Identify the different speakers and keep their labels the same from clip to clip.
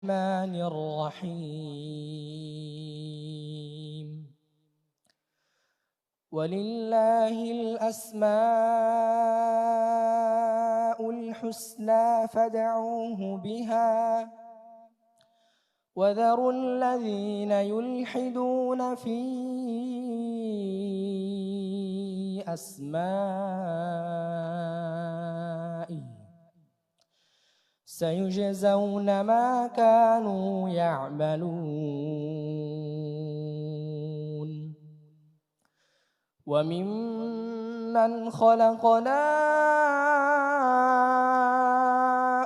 Speaker 1: الرحمن الرحيم ولله الأسماء الحسنى فادعوه بها وذروا الذين يلحدون في أسمائه سيجزون ما كانوا يعملون وممن خلقنا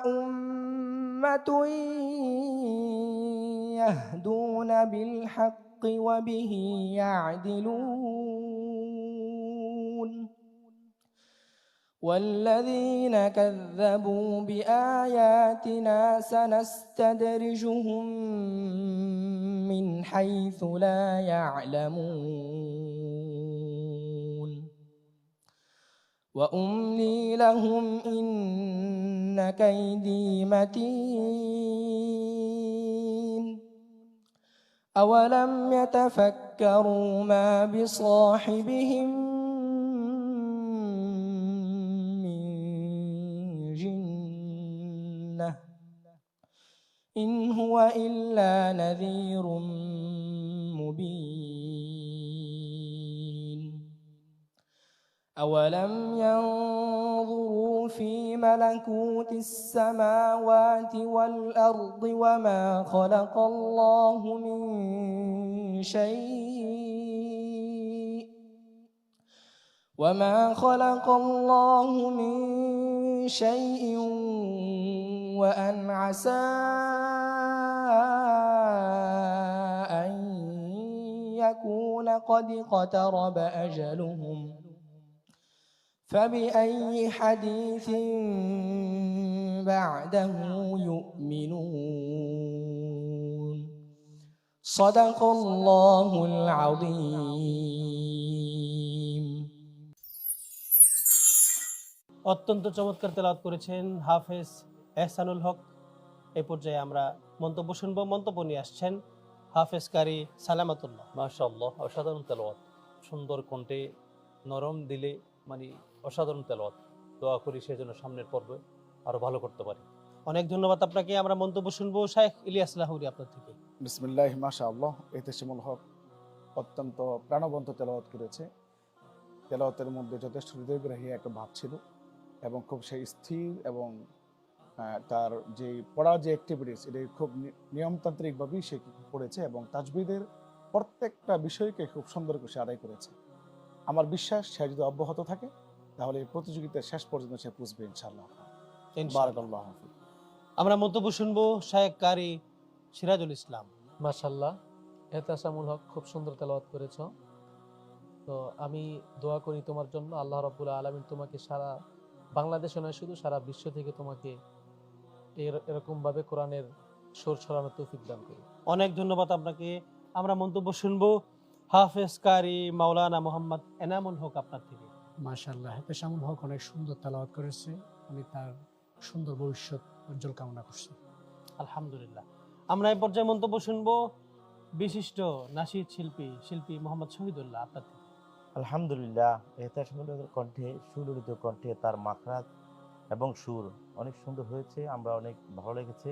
Speaker 1: أمة يهدون بالحق وبه يعدلون والذين كذبوا بآياتنا سنستدرجهم من حيث لا يعلمون وأملي لهم إن كيدي متين أولم يتفكروا ما بصاحبهم من جنة إن هو إلا نذير مبين أولم ينظروا في ملكوت السماوات والأرض وما خلق الله من شيء وأن عسى أن يكون قد اقترب أجلهم فبأي حديث بعده يؤمنون صدق الله العظيم
Speaker 2: অত্যন্ত চমৎকার তেলাওয়াত করেছেন হাফেজ এহসানুল হক। এই পর্যায়ে আমরা মন্তব্য শুনবো। মন্তব্য নিয়ে আসছেন হাফেজ কারি সালামাতুল্লাহ।
Speaker 3: মাশাআল্লাহ, অসাধারণ তেলাওয়াত, সুন্দর কণ্ঠে, নরম দিলে, মানে অসাধারণ তেলাওয়াত। দোয়া করি সেজন্য সামনের পর্বে আরো ভালো করতে পারি।
Speaker 2: অনেক ধন্যবাদ আপনাকে। আমরা মন্তব্য শুনবো শাইখ ইলিয়াস লাহুরী আপনার থেকে।
Speaker 4: বিসমিল্লাহ, মাশাআল্লাহ। এহতেশামুল হক অত্যন্ত প্রাণবন্ত তেলাওয়াত করেছে। তেলাওয়াতের মধ্যে যথেষ্ট হৃদয়গ্রাহী একটা ভাব ছিল এবং খুব সেই স্থির এবং তার যে পড়ার যে অ্যাক্টিভিটিস, এটা খুব নিয়মতান্ত্রিকভাবেই সে পড়েছে এবং তাজবিদের প্রত্যেকটা বিষয়কে খুব সুন্দর করে সে আদায় করেছে। আমার বিশ্বাস সে যদি অব্যাহত থাকে তাহলে এই প্রতিযোগিতার শেষ পর্যন্ত সে পুষবে ইনশাআল্লাহ। বারাকাল্লাহু ফিক।
Speaker 2: আমরা মন্তব্য শুনবো শাইখ কারি সিরাজুল ইসলাম।
Speaker 5: মাশাআল্লাহ, এহতেশামুল হক খুব সুন্দর তেলাওয়াত করেছো। তো আমি দোয়া করি তোমার জন্য, আল্লাহ রাব্বুল আলামিন তোমাকে সারা বাংলাদেশে নয় শুধু সারা বিশ্ব থেকে তোমাকে এরকম ভাবে কোরআনের সুর ছড়ানোর তৌফিক দান করি।
Speaker 2: অনেক ধন্যবাদ আপনাকে। আমরা মন্তব্য শুনবো হাফেজ কারি মাওলানা মোহাম্মদ এনামুল হক আপনার থেকে।
Speaker 6: মাশাআল্লাহ, এহতেশামুল হক অনেক সুন্দর তেলাওয়াত করেছে। আমি তার সুন্দর ভবিষ্যৎ উজ্জ্বল কামনা করছি।
Speaker 2: আলহামদুলিল্লাহ। আমরা এই পর্যায়ে মন্তব্য শুনবো বিশিষ্ট নাশিদ শিল্পী মোহাম্মদ শহীদুল্লাহ আপনার থেকে।
Speaker 7: আলহামদুলিল্লাহ, এহতেশামুল হকের কণ্ঠে, সুললিত কণ্ঠে তার মাখরাজ এবং সুর অনেক সুন্দর হয়েছে। আমরা অনেক ভালো লেগেছে।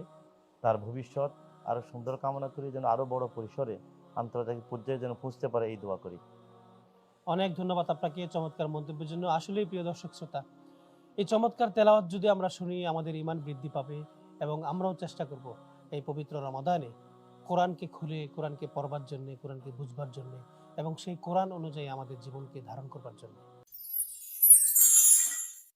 Speaker 7: তার ভবিষ্যৎ আরো সুন্দর কামনা করি, যেন আরো বড় পরিসরে আন্তর্জাতিক পর্যায়ে যেন পৌঁছতে পারে, এই দোয়া করি।
Speaker 2: অনেক ধন্যবাদ আপনাকে চমৎকার মন্তব্যের জন্য। আসলেই প্রিয় দর্শক শ্রোতা, এই চমৎকার তেলাওয়াত যদি আমরা শুনি আমাদের ঈমান বৃদ্ধি পাবে এবং আমরাও চেষ্টা করব এই পবিত্র রমাদানে কোরআনকে খুলে, কোরআনকে পড়বার জন্য, কোরআনকে বুঝবার জন্য এবং সেই কোরআন অনুযায়ী আমাদের জীবনকে ধারণ করবার জন্য।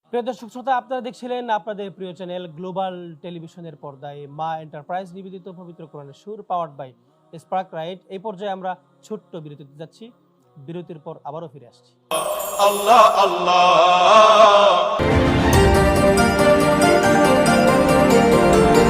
Speaker 2: প্রিয় দর্শক শ্রোতা, আপনারা দেখছিলেন আপনাদের প্রিয় চ্যানেল গ্লোবাল টেলিভিশনের পর্দায় মা এন্টারপ্রাইজ নিবেদিত পবিত্র কোরআনের সুর, পাওয়ার্ড বাই স্পার্ক রাইট। এই পর্যায়ে আমরা ছোট্ট বিরতিতে যাচ্ছি। বিরতির পর আবারও ফিরে আসছি।
Speaker 8: আল্লাহ আল্লাহ।